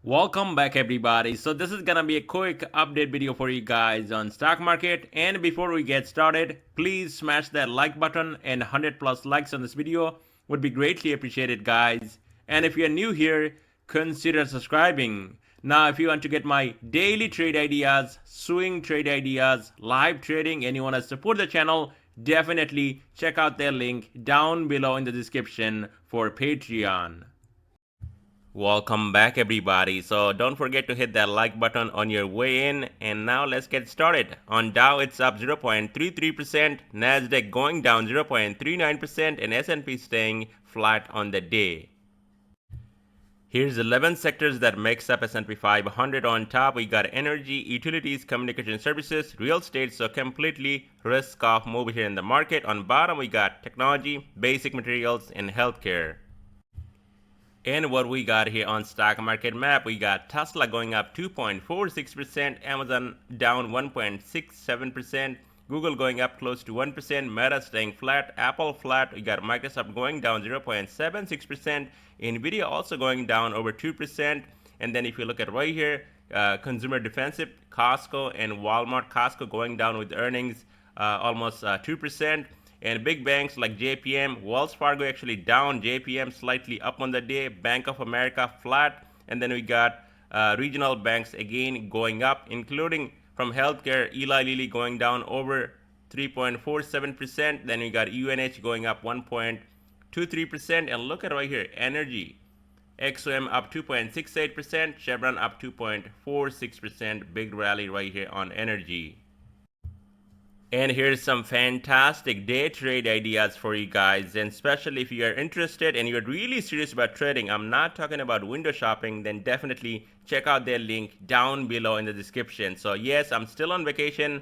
Welcome back everybody. So this is gonna be a quick update video for you guys on stock market, and before we get started, please smash that like button, and 100 plus likes on this video would be greatly appreciated guys. And if you're new here, consider subscribing. Now if you want to get my daily trade ideas, swing trade ideas, live trading, and you want to support the channel, definitely check out their link down below in the description for Patreon. Welcome back everybody. So don't forget to hit that like button on your way in, and now let's get started. On Dow it's up 0.33%, Nasdaq going down 0.39%, and S&P staying flat on the day. Here's 11 sectors that makes up S&P 500. On top we got energy, utilities, communication services, real estate, so completely risk off move here in the market. On bottom we got technology, basic materials, and healthcare. And what we got here on stock market map, we got Tesla going up 2.46%, Amazon down 1.67%, Google going up close to 1%, Meta staying flat, Apple flat, we got Microsoft going down 0.76%, Nvidia also going down over 2%, and then if you look at right here, consumer defensive, Costco and Walmart. Costco going down with earnings almost 2%. And big banks like JPM, Wells Fargo actually down, JPM slightly up on the day, Bank of America flat, and then we got regional banks again going up, including from healthcare, Eli Lilly going down over 3.47%, then we got UNH going up 1.23%, and look at right here, energy, XOM up 2.68%, Chevron up 2.46%, big rally right here on energy. And here's some fantastic day trade ideas for you guys, and especially if you are interested and you're really serious about trading, I'm not talking about window shopping, then definitely check out their link down below in the description. So yes, I'm still on vacation,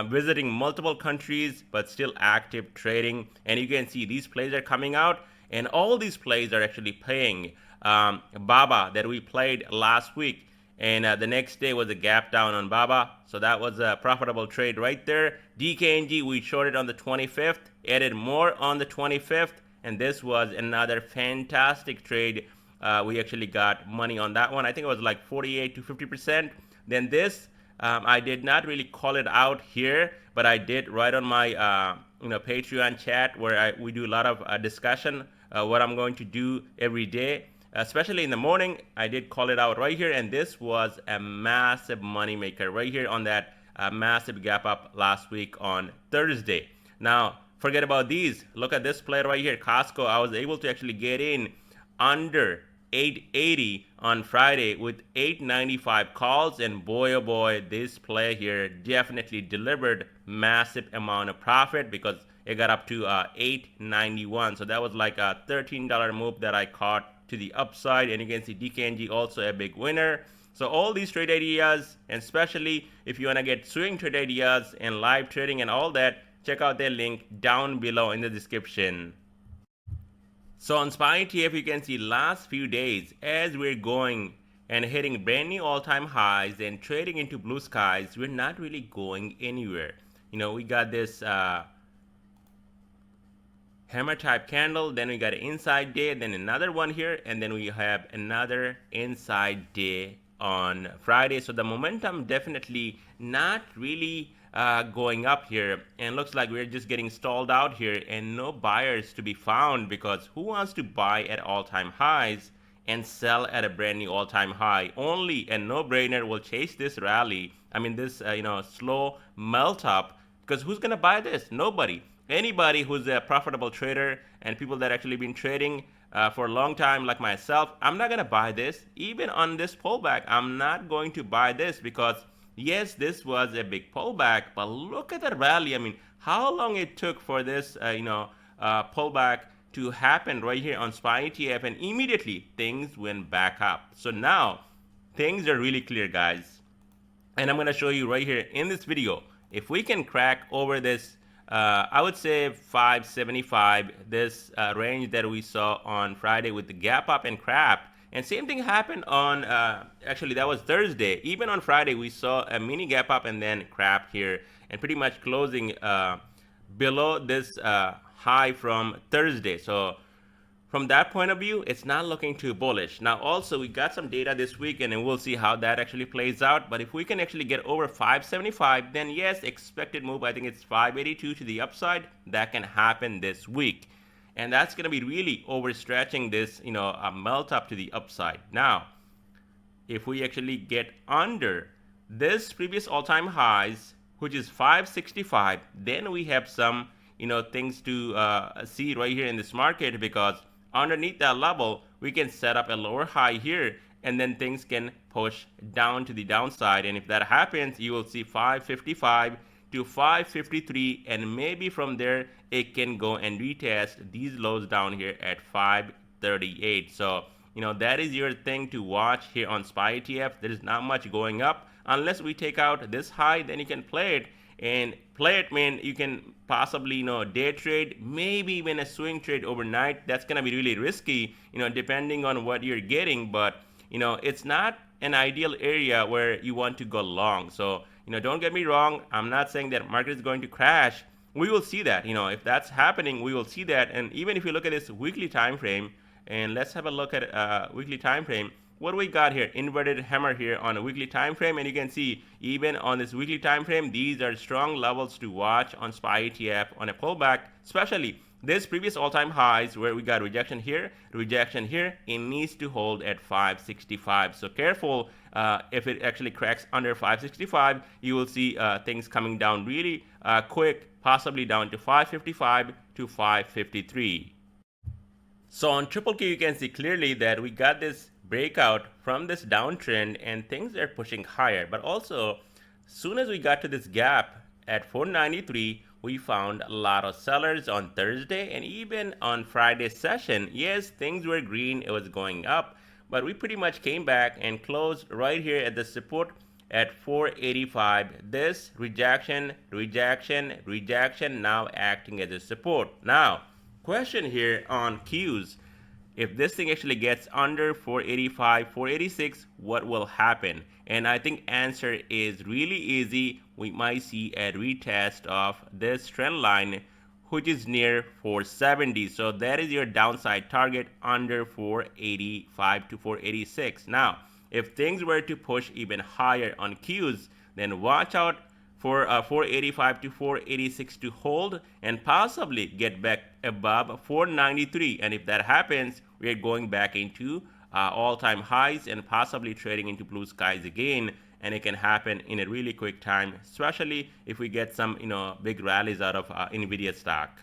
visiting multiple countries, but still active trading, and you can see these plays are coming out, and all these plays are actually paying. Baba that we played last week, and the next day was a gap down on Baba, so that was a profitable trade right there. DKNG we shorted on the 25th, added more on the 25th, and this was another fantastic trade. We actually got money on that one. I think it was like 48 to 50%. Then this, I did not really call it out here, but I did right on my Patreon chat where we do a lot of discussion what I'm going to do every day. Especially in the morning, I did call it out right here, and this was a massive money maker right here on that massive gap up last week on Thursday. Now, forget about these. Look at this play right here, Costco. I was able to actually get in under 880 on Friday with 895 calls, and boy oh boy, this play here definitely delivered massive amount of profit because it got up to 891. So that was like a $13 move that I caught to the upside, and you can see DKNG also a big winner. So all these trade ideas, and especially if you want to get swing trade ideas and live trading and all that, check out their link down below in the description. So on SPY ETF, you can see last few days as we're going and hitting brand new all-time highs and trading into blue skies, we're not really going anywhere. We got this hammer type candle, then we got an inside day, then another one here, and then we have another inside day on Friday. So the momentum definitely not really going up here, and looks like we're just getting stalled out here and no buyers to be found, because who wants to buy at all-time highs and sell at a brand new all-time high? Only a no-brainer will chase this rally, this slow melt up, because who's gonna buy this? Nobody. Anybody who's a profitable trader and people that actually been trading for a long time like myself, I'm not gonna buy this. Even on this pullback, I'm not going to buy this, because yes, this was a big pullback, but look at the rally. How long it took for this pullback to happen right here on SPY ETF, and immediately things went back up. So now things are really clear guys, and I'm gonna show you right here in this video, if we can crack over this I would say 575, this range that we saw on Friday with the gap up and crap. And same thing happened on, actually that was Thursday. Even on Friday we saw a mini gap up and then crap here, and pretty much closing below this high from Thursday. So from that point of view, it's not looking too bullish. Now also we got some data this weekend and we'll see how that actually plays out. But if we can actually get over 575, then yes, expected move, I think it's 582 to the upside. That can happen this week. And that's going to be really overstretching this, a melt up to the upside. Now, if we actually get under this previous all-time highs, which is 565, then we have some, things to see right here in this market, because underneath that level, we can set up a lower high here, and then things can push down to the downside. And if that happens, you will see 555 to 553, and maybe from there it can go and retest these lows down here at 538. So that is your thing to watch here on SPY ETF. There is not much going up unless we take out this high. Then you can play it, and play it mean you can possibly day trade, maybe even a swing trade overnight. That's gonna be really risky, depending on what you're getting. But it's not an ideal area where you want to go long. So don't get me wrong, I'm not saying that market is going to crash. We will see that. If that's happening, we will see that. And even if you look at this weekly time frame, and let's have a look at weekly time frame. What do we got here? Inverted hammer here on a weekly time frame, and you can see even on this weekly time frame, these are strong levels to watch on SPY ETF on a pullback, especially this previous all-time highs where we got rejection here, it needs to hold at 565. So careful, if it actually cracks under 565, you will see things coming down really quick, possibly down to 555 to 553. So on Triple Q, you can see clearly that we got this breakout from this downtrend and things are pushing higher. But also, soon as we got to this gap at 493, we found a lot of sellers on Thursday and even on Friday's session. Yes, things were green, it was going up, but we pretty much came back and closed right here at the support at 485. This rejection, now acting as a support. Now, question here on Qs. If this thing actually gets under 485, 486, what will happen? And I think answer is really easy. We might see a retest of this trend line, which is near 470. So that is your downside target, under 485 to 486. Now, if things were to push even higher on Qs, then watch out for 485 to 486 to hold and possibly get back above 493. And if that happens, we are going back into all-time highs and possibly trading into blue skies again. And it can happen in a really quick time, especially if we get some big rallies out of Nvidia stock.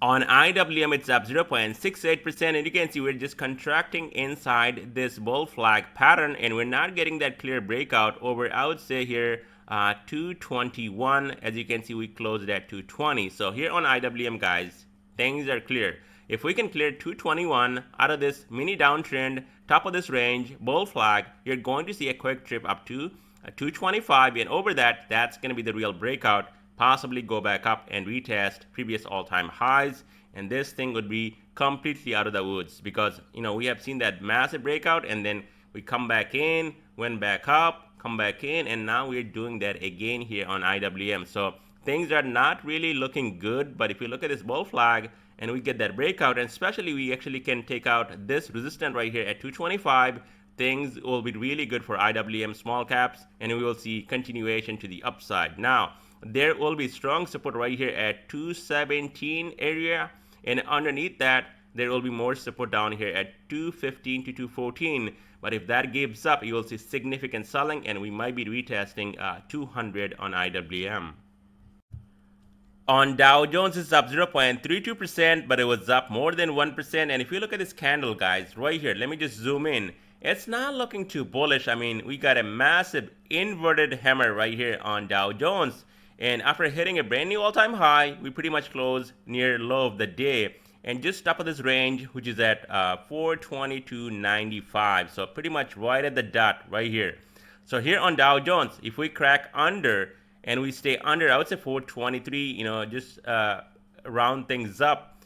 On IWM, it's up 0.68%, and you can see we're just contracting inside this bull flag pattern, and we're not getting that clear breakout over, I would say here, 221. As you can see, we closed at 220. So here on IWM, guys, things are clear. If we can clear 221 out of this mini downtrend, top of this range, bull flag, you're going to see a quick trip up to 225, and over that, that's going to be the real breakout. Possibly go back up and retest previous all-time highs, and this thing would be completely out of the woods, because we have seen that massive breakout and then we come back in, went back up, come back in, and now we're doing that again here on IWM. So things are not really looking good. But if you look at this bull flag and we get that breakout, and especially we actually can take out this resistance right here at 225, things will be really good for IWM small caps, and we will see continuation to the upside. Now, there will be strong support right here at 217 area, and underneath that there will be more support down here at 215 to 214. But if that gives up, you will see significant selling, and we might be retesting 200 on IWM. On Dow Jones, it's up 0.32%, but it was up more than 1%. And if you look at this candle, guys, right here, let me just zoom in. It's not looking too bullish. I mean, we got a massive inverted hammer right here on Dow Jones. And after hitting a brand new all-time high, we pretty much closed near low of the day. And just top of this range, which is at 422.95. So pretty much right at the dot right here. So here on Dow Jones, if we crack under and we stay under, I would say 423, just round things up.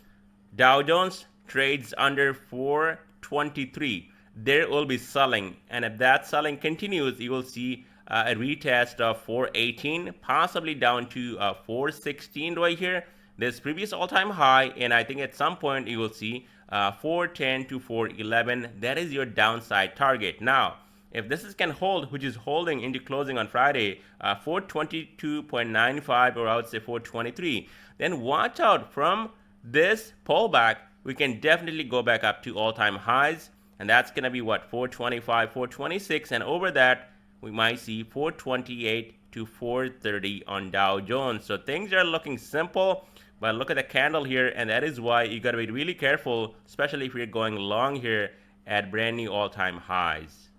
Dow Jones trades under 423. There will be selling. And if that selling continues, you will see a retest of 418, possibly down to 416 right here. this previous all-time high, and I think at some point you will see 410 to 411. That is your downside target. Now, if this can hold, which is holding into closing on Friday, 422.95, or I would say 423, then watch out from this pullback. We can definitely go back up to all-time highs, and that's going to be what, 425, 426, and over that we might see 428 to 430 on Dow Jones. So things are looking simple, but look at the candle here, and that is why you got to be really careful, especially if you're going long here at brand new all-time highs.